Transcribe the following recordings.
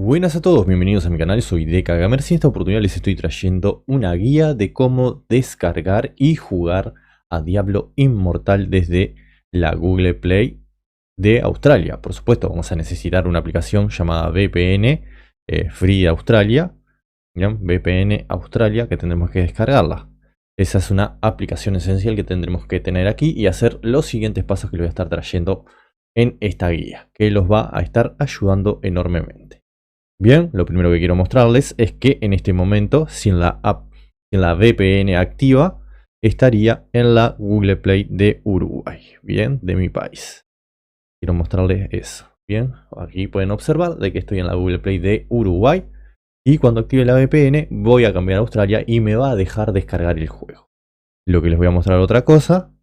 Buenas a todos, bienvenidos a mi canal, soy Deka Gamer. En esta oportunidad les estoy trayendo una guía de cómo descargar y jugar a Diablo Inmortal desde la Google Play de Australia. Por supuesto, vamos a necesitar una aplicación llamada VPN Free Australia, ¿bien? VPN Australia, que tendremos que descargarla. Esa es una aplicación esencial que tendremos que tener aquí y hacer los siguientes pasos que les voy a estar trayendo en esta guía, que los va a estar ayudando enormemente. Bien, lo primero que quiero mostrarles es que en este momento, sin la VPN activa, estaría en la Google Play de Uruguay, bien, de mi país. Quiero mostrarles eso. Bien, aquí pueden observar de que estoy en la Google Play de Uruguay. Y cuando active la VPN voy a cambiar a Australia y me va a dejar descargar el juego. Lo que les voy a mostrar otra cosa,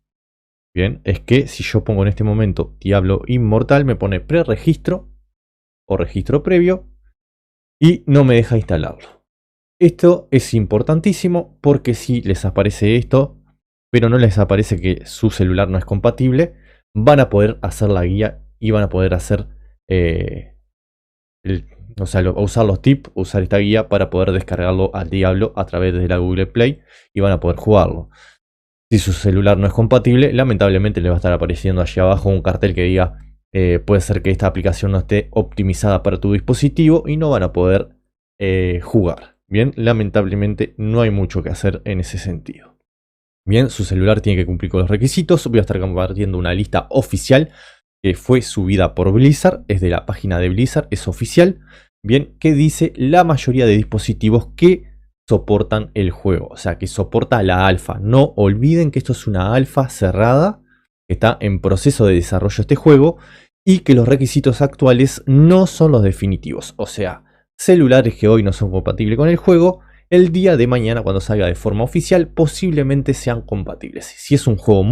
bien, es que si yo pongo en este momento Diablo Inmortal, me pone preregistro o registro previo y no me deja instalarlo. Esto es importantísimo porque si les aparece esto, pero no les aparece que su celular no es compatible, van a poder hacer la guía y van a poder hacer usar los tips, usar esta guía para poder descargarlo al Diablo a través de la Google Play y van a poder jugarlo. Si su celular no es compatible, lamentablemente le va a estar apareciendo allí abajo un cartel que diga puede ser que esta aplicación no esté optimizada para tu dispositivo y no van a poder jugar. Bien, lamentablemente no hay mucho que hacer en ese sentido. Bien, su celular tiene que cumplir con los requisitos. Voy a estar compartiendo una lista oficial que fue subida por Blizzard, es de la página de Blizzard, es oficial. Bien, que dice la mayoría de dispositivos que soportan el juego, o sea que soporta la alfa. No olviden que esto es una alfa cerrada, que está en proceso de desarrollo este juego y que los requisitos actuales no son los definitivos. O sea, celulares que hoy no son compatibles con el juego, el día de mañana cuando salga de forma oficial posiblemente sean compatibles. Si es un juego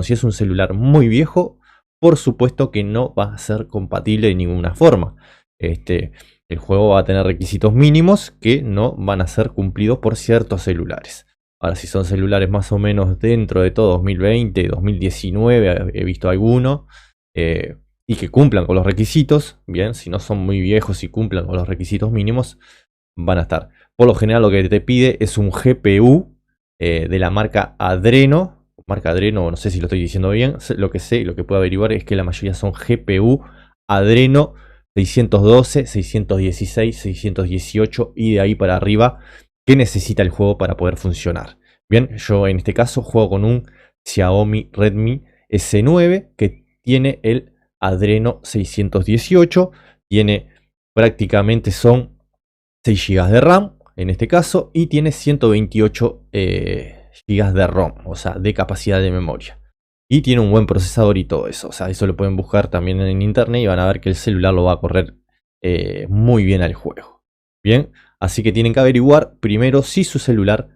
si es un celular muy viejo, por supuesto que no va a ser compatible de ninguna forma. El juego va a tener requisitos mínimos que no van a ser cumplidos por ciertos celulares. Ahora, si son celulares más o menos dentro de todo 2020, 2019, he visto algunos, y que cumplan con los requisitos, bien, si no son muy viejos y cumplan con los requisitos mínimos, van a estar. Por lo general lo que te pide es un GPU de la marca Adreno, no sé si lo estoy diciendo bien, lo que sé y lo que puedo averiguar es que la mayoría son GPU Adreno 612, 616, 618 y de ahí para arriba que necesita el juego para poder funcionar. Bien, yo en este caso juego con un Xiaomi Redmi S9 que tiene el Adreno 618, tiene prácticamente son 6 GB de RAM en este caso y tiene 128 GB de ROM, o sea, de capacidad de memoria. Y tiene un buen procesador y todo eso. O sea, eso lo pueden buscar también en internet y van a ver que el celular lo va a correr muy bien al juego. Bien, así que tienen que averiguar primero si su celular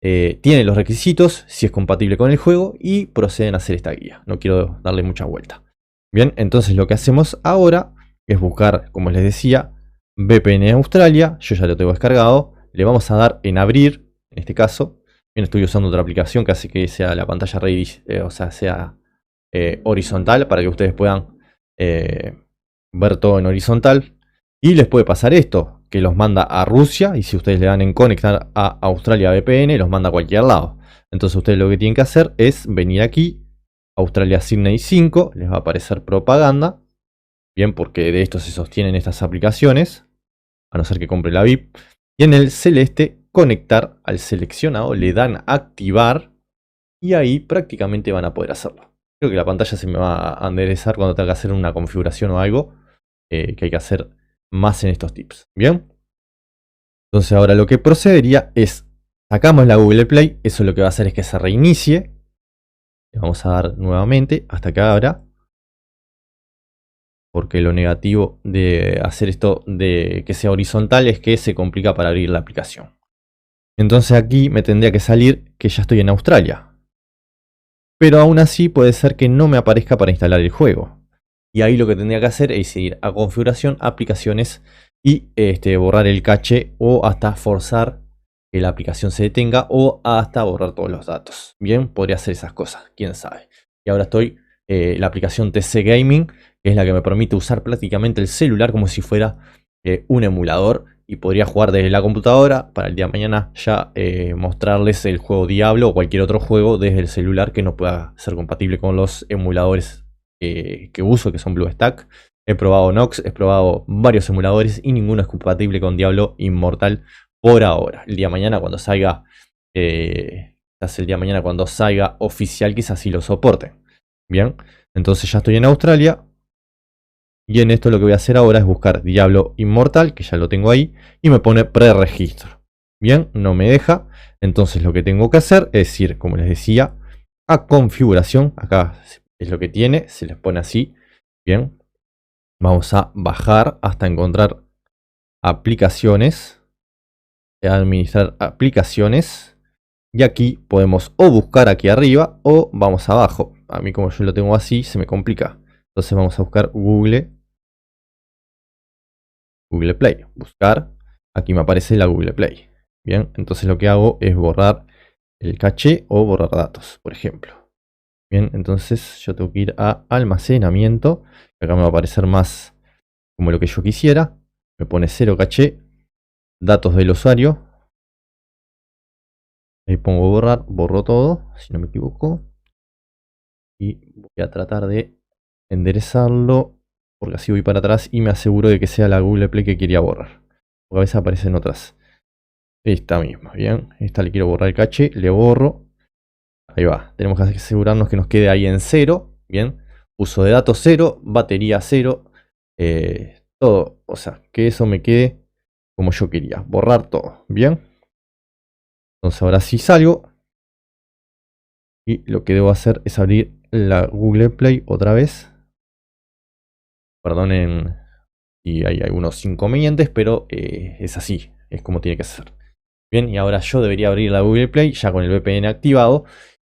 tiene los requisitos, si es compatible con el juego y proceden a hacer esta guía. No quiero darle mucha vuelta. Bien, entonces lo que hacemos ahora es buscar, como les decía, VPN Australia. Yo ya lo tengo descargado. Le vamos a dar en abrir, en este caso. Bien, estoy usando otra aplicación que hace que sea la pantalla sea horizontal para que ustedes puedan ver todo en horizontal. Y les puede pasar esto, que los manda a Rusia y si ustedes le dan en conectar a Australia VPN, los manda a cualquier lado. Entonces ustedes lo que tienen que hacer es venir aquí, Australia Sydney 5, les va a aparecer propaganda. Bien, porque de esto se sostienen estas aplicaciones, a no ser que compre la VIP. Y en el celeste, conectar al seleccionado, le dan activar y ahí prácticamente van a poder hacerlo. Creo que la pantalla se me va a enderezar cuando tenga que hacer una configuración o algo que hay que hacer más en estos tips. Bien, entonces ahora lo que procedería es sacamos la Google Play, eso lo que va a hacer es que se reinicie. Le vamos a dar nuevamente hasta que abra. Porque lo negativo de hacer esto de que sea horizontal es que se complica para abrir la aplicación. Entonces aquí me tendría que salir que ya estoy en Australia. Pero aún así puede ser que no me aparezca para instalar el juego. Y ahí lo que tendría que hacer es ir a configuración, aplicaciones y borrar el caché o hasta forzar que la aplicación se detenga o hasta borrar todos los datos. Bien, podría hacer esas cosas, quién sabe. Y ahora estoy la aplicación TC Gaming, que es la que me permite usar prácticamente el celular como si fuera un emulador y podría jugar desde la computadora para el día de mañana ya mostrarles el juego Diablo o cualquier otro juego desde el celular que no pueda ser compatible con los emuladores que uso, que son BlueStack. He probado Nox, he probado varios emuladores y ninguno es compatible con Diablo Immortal por ahora. El día de mañana cuando salga, quizás el día de mañana cuando salga oficial, quizás sí lo soporte. Bien, entonces ya estoy en Australia. Y en esto lo que voy a hacer ahora es buscar Diablo Immortal, que ya lo tengo ahí, y me pone preregistro. Bien, no me deja. Entonces lo que tengo que hacer es ir, como les decía, a configuración. Acá es lo que tiene, se les pone así. Bien, vamos a bajar hasta encontrar aplicaciones, administrar aplicaciones. Y aquí podemos o buscar aquí arriba o vamos abajo. A mí como yo lo tengo así se me complica. Entonces vamos a buscar Google Play. Buscar. Aquí me aparece la Google Play. Bien, entonces lo que hago es borrar el caché o borrar datos, por ejemplo. Bien, entonces yo tengo que ir a almacenamiento. Acá me va a aparecer más como lo que yo quisiera. Me pone 0 caché. Datos del usuario. Ahí pongo borrar, borro todo, si no me equivoco. Y voy a tratar de enderezarlo, porque así voy para atrás y me aseguro de que sea la Google Play que quería borrar. Porque a veces aparecen otras. Esta misma, bien. Esta le quiero borrar el caché, le borro. Ahí va. Tenemos que asegurarnos que nos quede ahí en 0. Bien. Uso de datos 0, batería 0. Todo. O sea, que eso me quede como yo quería. Borrar todo. Bien. Entonces ahora sí salgo. Y lo que debo hacer es abrir la Google Play otra vez. Perdonen si hay algunos inconvenientes, pero es así. Es como tiene que ser. Bien, y ahora yo debería abrir la Google Play ya con el VPN activado.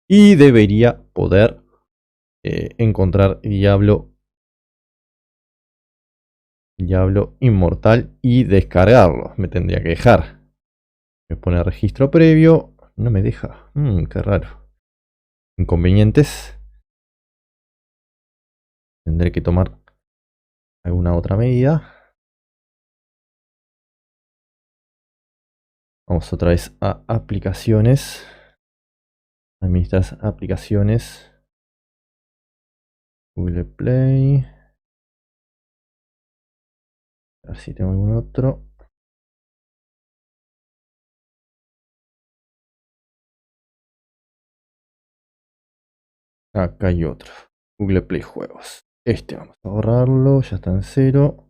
Y debería poder encontrar Diablo Immortal y descargarlo. Me tendría que dejar. Me pone registro previo. No me deja. Qué raro. Inconvenientes. Tendré que tomar alguna otra medida. Vamos otra vez a aplicaciones. Administrar aplicaciones. Google Play. A ver si tengo algún otro. Acá hay otro. Google Play Juegos. Este vamos a borrarlo. Ya está en 0.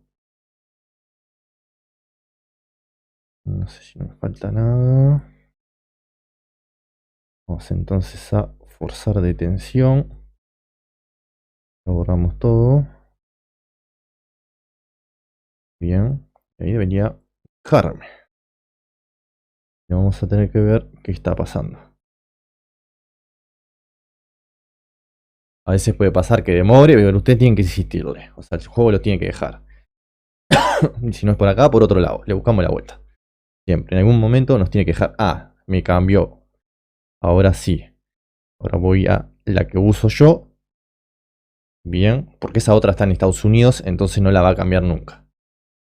No sé si me falta nada. Vamos entonces a forzar detención. Lo borramos todo. Bien. Ahí debería dejarme. Y vamos a tener que ver qué está pasando. A veces puede pasar que demore, pero usted tiene que insistirle. O sea, el juego lo tiene que dejar. Y si no es por acá, por otro lado. Le buscamos la vuelta. Siempre, en algún momento nos tiene que dejar. Ah, me cambió. Ahora sí. Ahora voy a la que uso yo. Bien, porque esa otra está en Estados Unidos, entonces no la va a cambiar nunca.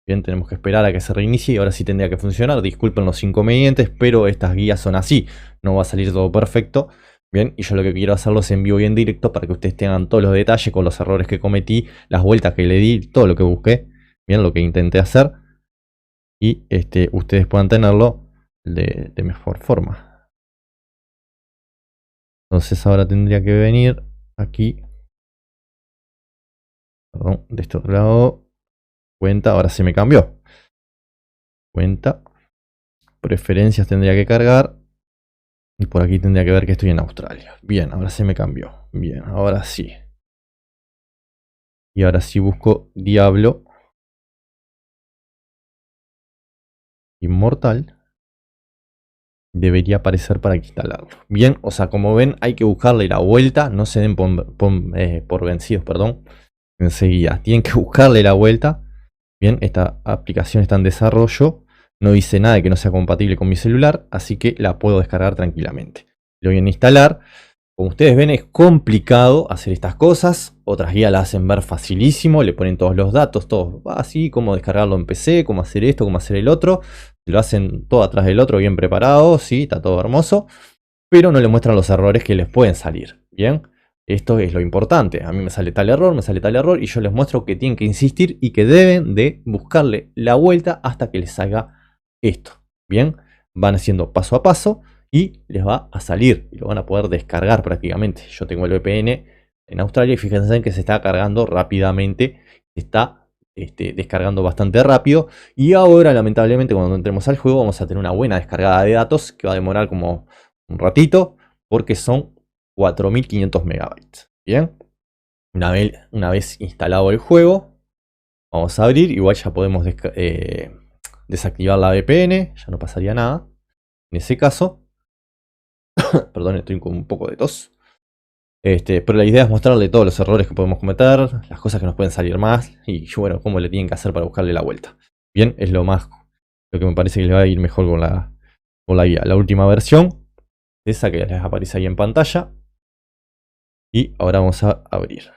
Bien, tenemos que esperar a que se reinicie y ahora sí tendría que funcionar. Disculpen los inconvenientes, pero estas guías son así. No va a salir todo perfecto. Bien, y yo lo que quiero hacerlo es en vivo y en directo para que ustedes tengan todos los detalles con los errores que cometí, las vueltas que le di, todo lo que busqué. Bien, lo que intenté hacer. Y ustedes puedan tenerlo de mejor forma. Entonces ahora tendría que venir aquí. Perdón, de este otro lado. Cuenta, ahora se me cambió. Cuenta. Preferencias tendría que cargar. Y por aquí tendría que ver que estoy en Australia. Bien, ahora se me cambió. Bien, ahora sí. Y ahora sí busco Diablo Immortal. Debería aparecer para instalarlo. Bien, o sea, como ven, hay que buscarle la vuelta. No se den por vencidos, perdón. Enseguida, tienen que buscarle la vuelta. Bien, esta aplicación está en desarrollo. No dice nada de que no sea compatible con mi celular, así que la puedo descargar tranquilamente. Le voy a instalar. Como ustedes ven, es complicado hacer estas cosas. Otras guías la hacen ver facilísimo, le ponen todos los datos, todo así, cómo descargarlo en PC, cómo hacer esto, cómo hacer el otro. Lo hacen todo atrás del otro, bien preparado, sí, está todo hermoso. Pero no le muestran los errores que les pueden salir, ¿bien? Esto es lo importante. A mí me sale tal error, me sale tal error, y yo les muestro que tienen que insistir y que deben de buscarle la vuelta hasta que les salga esto, ¿bien? Van haciendo paso a paso y les va a salir y lo van a poder descargar prácticamente. Yo tengo el VPN en Australia y fíjense que se está cargando rápidamente, está descargando bastante rápido, y ahora lamentablemente cuando entremos al juego vamos a tener una buena descargada de datos que va a demorar como un ratito porque son 4500 megabytes. Bien, una vez instalado el juego, vamos a abrir. Igual ya podemos desactivar la VPN, ya no pasaría nada en ese caso. Perdón, estoy con un poco de tos. Pero la idea es mostrarle todos los errores que podemos cometer, las cosas que nos pueden salir más y bueno, cómo le tienen que hacer para buscarle la vuelta. Bien, es lo que me parece que le va a ir mejor con la guía. La última versión, esa que les aparece ahí en pantalla. Y ahora vamos a abrir.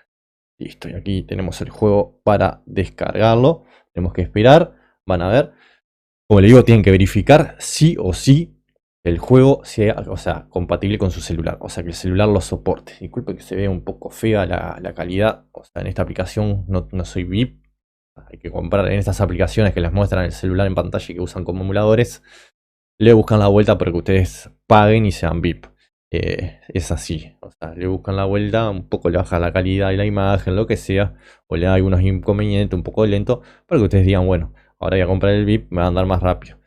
Listo, y aquí tenemos el juego para descargarlo. Tenemos que esperar, van a ver. Como le digo, tienen que verificar sí o sí que el juego sea, o sea, compatible con su celular. O sea, que el celular lo soporte. Disculpe que se vea un poco fea la calidad. O sea, en esta aplicación no soy VIP. Hay que comprar en estas aplicaciones que les muestran el celular en pantalla y que usan como emuladores. Le buscan la vuelta para que ustedes paguen y sean VIP. Es así, o sea, le buscan la vuelta, un poco le baja la calidad de la imagen, lo que sea, o le da algunos inconvenientes, un poco lento, para que ustedes digan, bueno, ahora voy a comprar el VIP, me va a andar más rápido.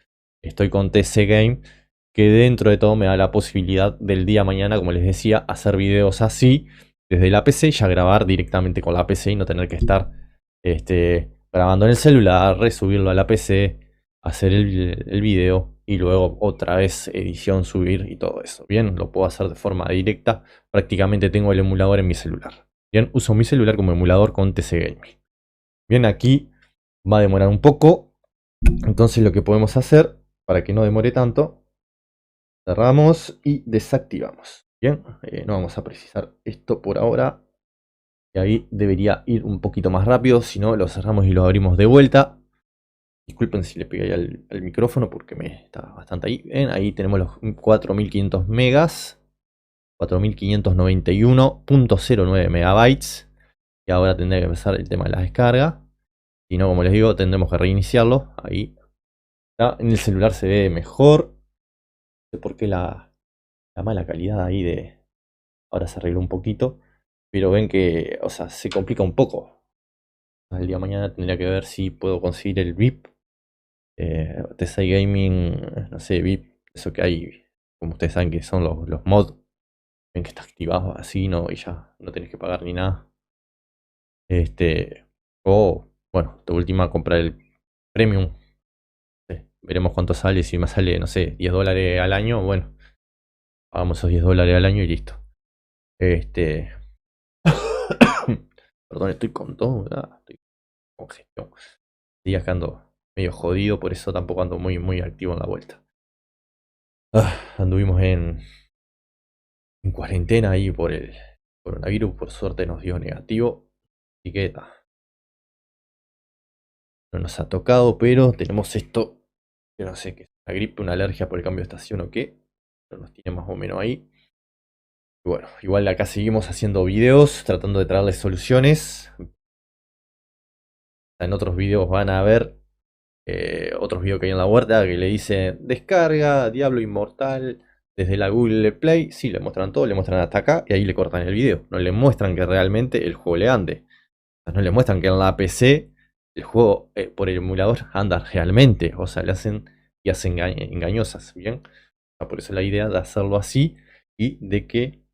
Estoy con TC Game, que dentro de todo me da la posibilidad del día a mañana, como les decía, hacer videos así, desde la PC, ya grabar directamente con la PC y no tener que estar grabando en el celular, resubirlo a la PC, hacer el video y luego otra vez edición, subir y todo eso. Bien, lo puedo hacer de forma directa. Prácticamente tengo el emulador en mi celular. Bien, uso mi celular como emulador con TC Gaming. Bien, aquí va a demorar un poco. Entonces lo que podemos hacer, para que no demore tanto, cerramos y desactivamos. Bien, no vamos a precisar esto por ahora. Y ahí debería ir un poquito más rápido. Si no, lo cerramos y lo abrimos de vuelta. Disculpen si le pegué al micrófono porque me está bastante ahí. Ven, ahí tenemos los 4500 megas. 4591.09 megabytes. Y ahora tendré que empezar el tema de la descarga. Si no, como les digo, tendremos que reiniciarlo. Ahí está. En el celular se ve mejor. No sé por qué la mala calidad ahí de... Ahora se arregló un poquito. Pero ven que, o sea, se complica un poco. El día de mañana tendría que ver si puedo conseguir el VIP. TC Gaming, no sé, VIP, eso que hay, como ustedes saben que son los mods, ven que está activado así, ¿no? Y ya no tenés que pagar ni nada. O, bueno, de última comprar el Premium. Veremos cuánto sale, si me sale, no sé, 10 dólares al año, bueno, pagamos esos 10 dólares al año y listo. Perdón, estoy con todo, ¿verdad? Estoy con gestión. Sí, acá ando medio jodido, por eso tampoco ando muy activo en la vuelta. Anduvimos en cuarentena ahí por el coronavirus, por suerte nos dio negativo, así que no nos ha tocado, pero tenemos esto, que no sé qué es, una gripe, una alergia por el cambio de estación o qué, pero nos tiene más o menos ahí. Y bueno, igual acá seguimos haciendo videos, tratando de traerles soluciones. En otros videos van a ver otros videos que hay en la huerta que le dicen descarga Diablo Inmortal desde la Google Play. Sí, le muestran todo, le muestran hasta acá y ahí le cortan el video. No le muestran que realmente el juego le ande. O sea, no le muestran que en la PC el juego por el emulador anda realmente. O sea, le hacen y hacen engañosas. Bien, o sea, por eso la idea de hacerlo así y de que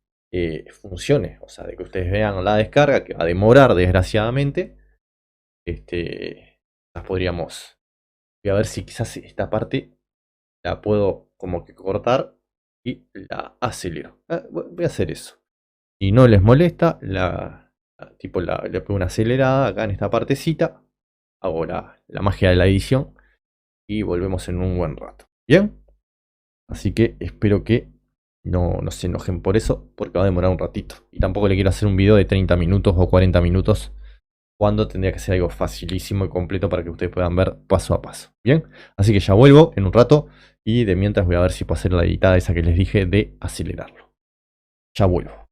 funcione. O sea, de que ustedes vean la descarga, que va a demorar desgraciadamente. Las podríamos... Voy a ver si quizás esta parte la puedo como que cortar y la acelero. Voy a hacer eso. Si no les molesta, le pongo una acelerada acá en esta partecita. Hago la magia de la edición y volvemos en un buen rato. Bien, así que espero que no se enojen por eso, porque va a demorar un ratito. Y tampoco le quiero hacer un video de 30 minutos o 40 minutos, cuando tendría que ser algo facilísimo y completo para que ustedes puedan ver paso a paso. Bien, así que ya vuelvo en un rato y de mientras voy a ver si puedo hacer la editada esa que les dije de acelerarlo. Ya vuelvo.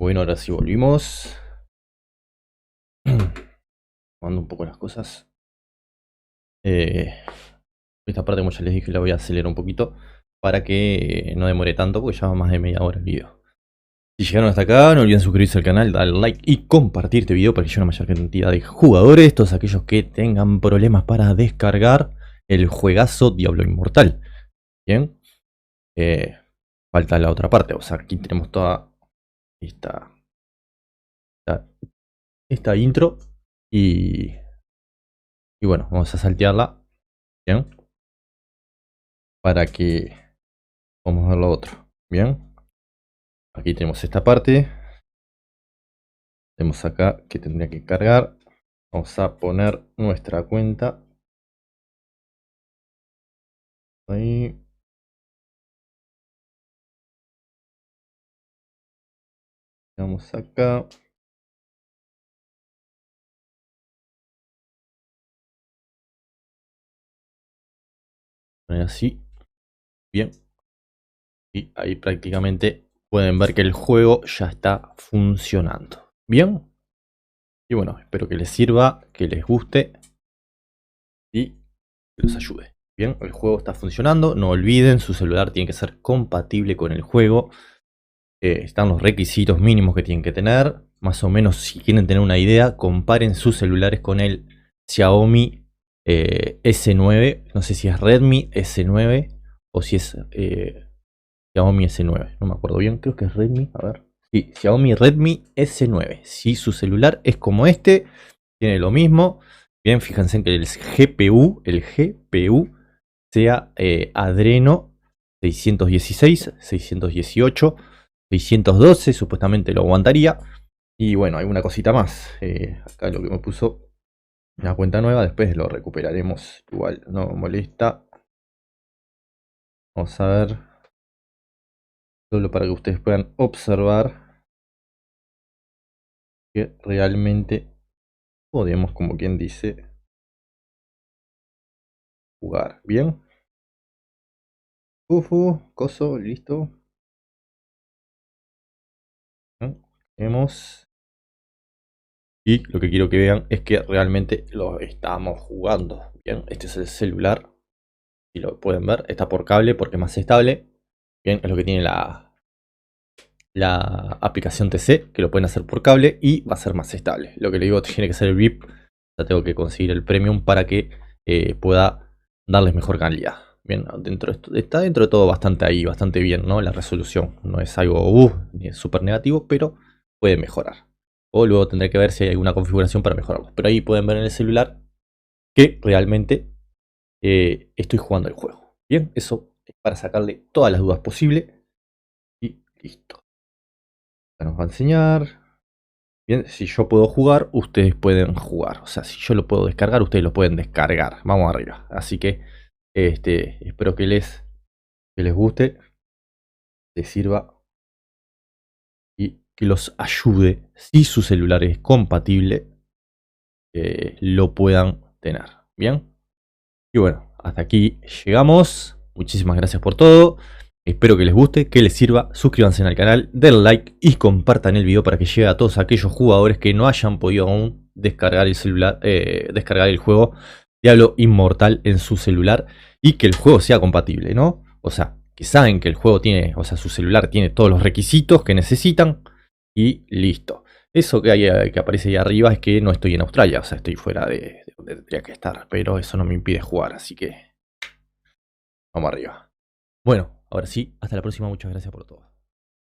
Bueno, ahora sí volvimos. Mando un poco las cosas. Esta parte, como ya les dije, la voy a acelerar un poquito para que no demore tanto, porque ya va más de media hora el video. Si llegaron hasta acá, no olviden suscribirse al canal, darle like y compartir este video para que llegue a una mayor cantidad de jugadores, todos aquellos que tengan problemas para descargar el juegazo Diablo Inmortal. Bien, falta la otra parte, o sea, aquí tenemos toda esta, esta intro y bueno, vamos a saltearla, bien, para que vamos a ver lo otro. Bien, aquí tenemos esta parte, tenemos acá que tendría que cargar. Vamos a poner nuestra cuenta ahí. Vamos acá. Poner así. Bien. Y ahí prácticamente pueden ver que el juego ya está funcionando. Bien. Y bueno, espero que les sirva, que les guste y que los ayude. Bien, el juego está funcionando. No olviden, su celular tiene que ser compatible con el juego. Están los requisitos mínimos que tienen que tener. Más o menos, si quieren tener una idea, comparen sus celulares con el Xiaomi S9. No sé si es Redmi S9 o si es Xiaomi S9. No me acuerdo bien, creo que es Redmi. A ver. Sí, Xiaomi Redmi S9. Si su celular es como este, tiene lo mismo. Bien, fíjense en que el GPU sea Adreno 616, 618, 612, supuestamente lo aguantaría. Y bueno, hay una cosita más. Acá lo que me puso una cuenta nueva, después lo recuperaremos. Igual no molesta. Vamos a ver. Solo para que ustedes puedan observar que realmente podemos, como quien dice, jugar. Bien. Coso, listo. Vemos. Y lo que quiero que vean es que realmente lo estamos jugando. Bien, este es el celular. Si lo pueden ver, está por cable porque es más estable. Bien, es lo que tiene la aplicación TC, que lo pueden hacer por cable y va a ser más estable. Lo que le digo, tiene que ser el VIP. Ya tengo que conseguir el premium para que pueda darles mejor calidad. Bien, está dentro de todo bastante ahí, bastante bien, ¿no? La resolución no es algo súper negativo, pero puede mejorar. O luego tendré que ver si hay alguna configuración para mejorarlo. Pero ahí pueden ver en el celular que realmente estoy jugando el juego. Bien, eso es para sacarle todas las dudas posibles. Y listo. Ya nos va a enseñar. Bien, si yo puedo jugar, ustedes pueden jugar. O sea, si yo lo puedo descargar, ustedes lo pueden descargar. Vamos arriba. Así que espero que les guste, les sirva y que los ayude. Si su celular es compatible, lo puedan tener. Bien. Y bueno, hasta aquí llegamos. Muchísimas gracias por todo. Espero que les guste, que les sirva. Suscríbanse al canal, denle like y compartan el video para que llegue a todos aquellos jugadores que no hayan podido aún descargar el celular, descargar el juego Diablo Inmortal en su celular y que el juego sea compatible, ¿no? O sea, que saben que el juego tiene, o sea, su celular tiene todos los requisitos que necesitan y listo. Eso que aparece ahí arriba es que no estoy en Australia, o sea, estoy fuera de donde tendría que estar, pero eso no me impide jugar, así que vamos arriba. Bueno, ahora sí, hasta la próxima, muchas gracias por todo.